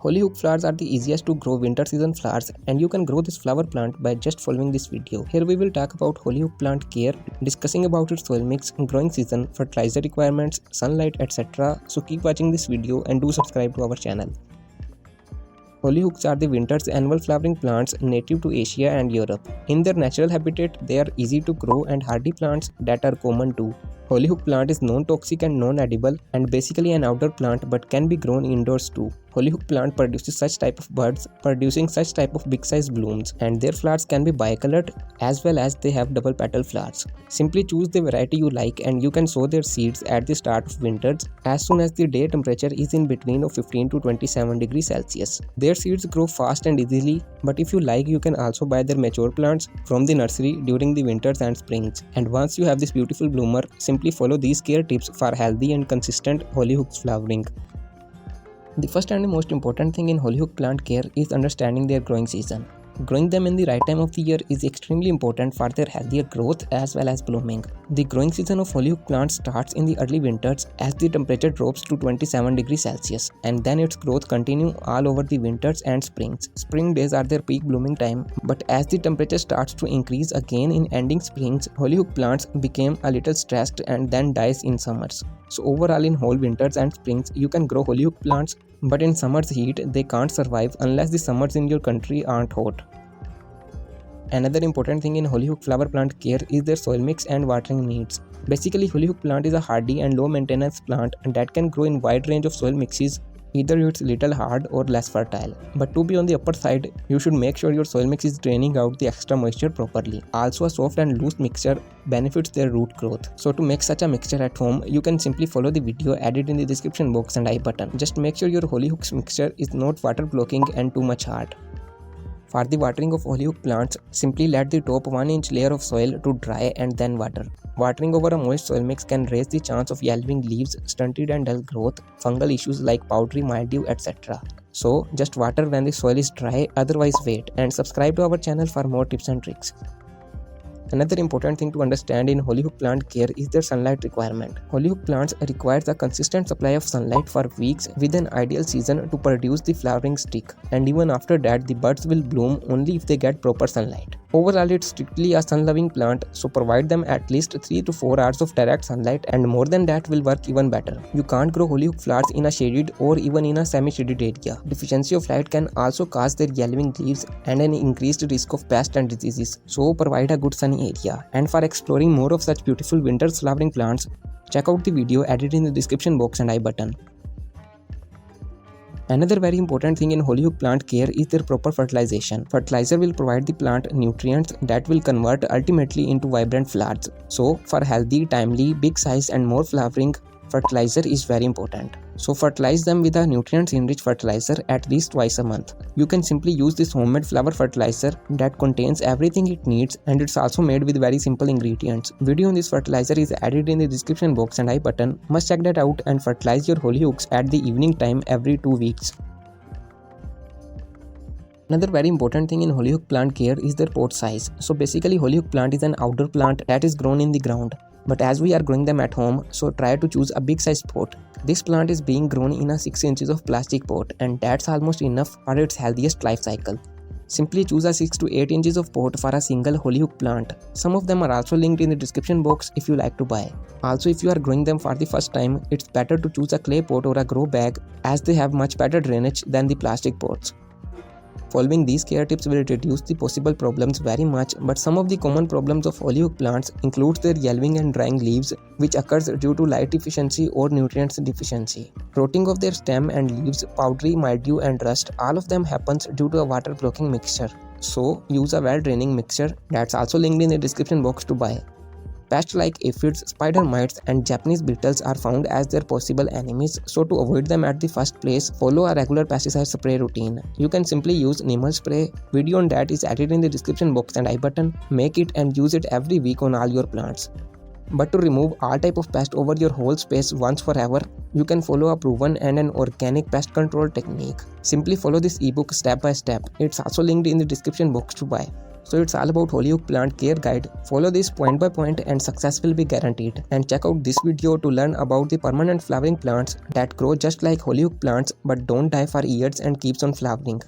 Hollyhock flowers are the easiest to grow winter season flowers, and you can grow this flower plant by just following this video. Here we will talk about Hollyhock plant care, discussing about its soil mix, growing season, fertilizer requirements, sunlight, etc. So keep watching this video and do subscribe to our channel. Hollyhocks are the winter's annual flowering plants native to Asia and Europe. In their natural habitat, they are easy to grow and hardy plants that are common too. Hollyhock plant is non-toxic and non-edible and basically an outdoor plant but can be grown indoors too. Hollyhock plant produces such type of buds, producing such type of big size blooms, and their flowers can be bicolored as well as they have double petal flowers. Simply choose the variety you like and you can sow their seeds at the start of winters as soon as the day temperature is in between of 15 to 27 degrees Celsius. Their seeds grow fast and easily, but if you like you can also buy their mature plants from the nursery during the winters and springs. And once you have this beautiful bloomer, simply follow these care tips for healthy and consistent Hollyhocks flowering. The first and the most important thing in Hollyhock plant care is understanding their growing season. Growing them in the right time of the year is extremely important for their healthier growth as well as blooming. The growing season of Hollyhock plants starts in the early winters as the temperature drops to 27 degrees Celsius, and then its growth continues all over the winters and springs. Spring days are their peak blooming time, but as the temperature starts to increase again in ending springs, Hollyhock plants become a little stressed and then dies in summers. So overall in whole winters and springs you can grow Hollyhock plants, but in summer's heat they can't survive unless the summers in your country aren't hot. Another important thing in Hollyhock flower plant care is their soil mix and watering needs. Basically, Hollyhock plant is a hardy and low maintenance plant that can grow in wide range of soil mixes. Either it's little hard or less fertile. But to be on the upper side, you should make sure your soil mix is draining out the extra moisture properly. Also, a soft and loose mixture benefits their root growth. So to make such a mixture at home, you can simply follow the video added in the description box and I button. Just make sure your Hollyhocks mixture is not water blocking and too much hard. For the watering of Hollyhock plants, simply let the top 1-inch layer of soil to dry and then water. Watering over a moist soil mix can raise the chance of yellowing leaves, stunted and dull growth, fungal issues like powdery mildew, etc. So just water when the soil is dry, otherwise wait, and subscribe to our channel for more tips and tricks. Another important thing to understand in Hollyhock plant care is their sunlight requirement. Hollyhock plants requires a consistent supply of sunlight for weeks with an ideal season to produce the flowering stick, and even after that the buds will bloom only if they get proper sunlight. Overall, it's strictly a sun-loving plant, so provide them at least 3 to 4 hours of direct sunlight, and more than that will work even better. You can't grow Hollyhock flowers in a shaded or even in a semi-shaded area. Deficiency of light can also cause their yellowing leaves and an increased risk of pests and diseases, so provide a good sunny area. And for exploring more of such beautiful winter flowering plants, check out the video added in the description box and I button. Another very important thing in Hollyhock plant care is their proper fertilization. Fertilizer will provide the plant nutrients that will convert ultimately into vibrant flowers. So for healthy, timely, big size and more flowering, fertilizer is very important. So fertilize them with a nutrients-enriched fertilizer at least twice a month. You can simply use this homemade flower fertilizer that contains everything it needs, and it's also made with very simple ingredients. Video on this fertilizer is added in the description box and I button. Must check that out and fertilize your Hollyhocks at the evening time every 2 weeks. Another very important thing in Hollyhock plant care is their pot size. So basically Hollyhock plant is an outdoor plant that is grown in the ground. But as we are growing them at home, so try to choose a big size pot. This plant is being grown in a 6 inches of plastic pot, and that's almost enough for its healthiest life cycle. Simply choose a 6 to 8 inches of pot for a single Hollyhock plant. Some of them are also linked in the description box if you like to buy. Also, if you are growing them for the first time, it's better to choose a clay pot or a grow bag as they have much better drainage than the plastic pots. Following these care tips will reduce the possible problems very much, but some of the common problems of Hollyhock plants includes their yellowing and drying leaves, which occurs due to light deficiency or nutrients deficiency. Rotting of their stem and leaves, powdery mildew and rust, all of them happens due to a water blocking mixture. So use a well draining mixture that's also linked in the description box to buy. Pests like aphids, spider mites and Japanese beetles are found as their possible enemies, so to avoid them at the first place, follow a regular pesticide spray routine. You can simply use Neem spray. Video on that is added in the description box and I button. Make it and use it every week on all your plants. But to remove all type of pest over your whole space once forever, you can follow a proven and an organic pest control technique. Simply follow this ebook step by step. It's also linked in the description box to buy. So it's all about Hollyhock plant care guide. Follow this point by point and success will be guaranteed. And check out this video to learn about the permanent flowering plants that grow just like Hollyhock plants but don't die for years and keeps on flowering.